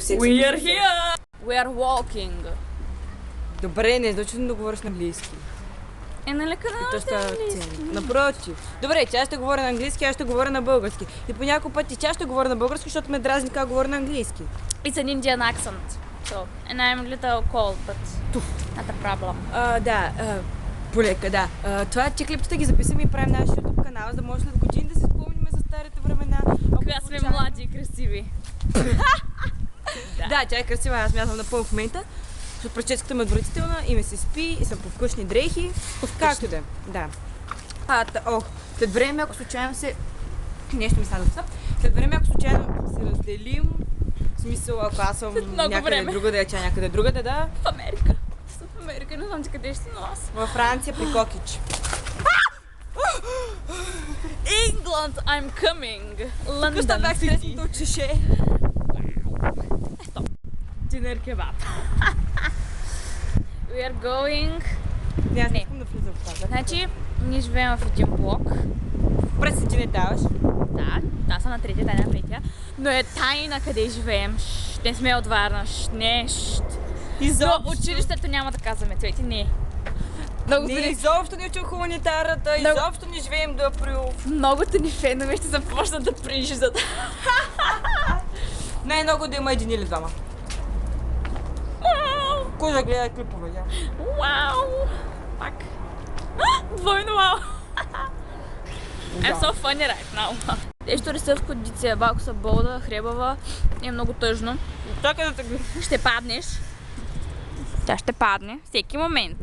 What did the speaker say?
секс. We are here! We are walking. Добре, не е значително да говориш на английски. Нали къде То още става акцент. Напротив. Добре, тя ще говори на английски, аз ще говоря на български. И по няколко пъти тя ще говори на български, защото ме дразни как говоря на английски. It's an Indian accent. So, and I'm a little cold, but not a problem. Да, полека, да. Това, че клипчета ги записваме и правим наш YouTube канал, за да може след години да си спомним за старите времена. Кога сме млади и красиви. Да, тя е красива, аз мятам напълно в момента. Защото прическата ме е отвратителна и ме се спи и съм по вкъщни дрехи. Както да. Да. След време, ако случайно се... Нещо ми стана. След време, ако случайно се разделим, в смисъл, ако аз съм някъде другаде, тя някъде другаде, да. В Америка. В Америка, не знам ти къде ще си, но аз. Във Франция при Кокич. England, I'm coming. London. Къща бях стресната от чеше. Стоп. Динер кебаб. We are going... Не, аз не искам да влизам в това. Значи, ние живеем в един блок. През един етаж. Да, аз съм на третия, дай на третия. Но е тайна къде живеем. Не сме от Варна. Но училището няма да казваме, Цвети, не. Ние изобщо не учим хуманитарата, изобщо не живеем до април. Многото ни фенове ще започнат да приждат. Най-много да има един или двама. Кой да гледа клипове, я? Вау! Пак. Двойно вау! I'm so funny right now. Нещо рисъв кондиция, балко са болда, хребава и е много тъжно. Така да те гледа. Ще паднеш. Тя ще падне всеки момент.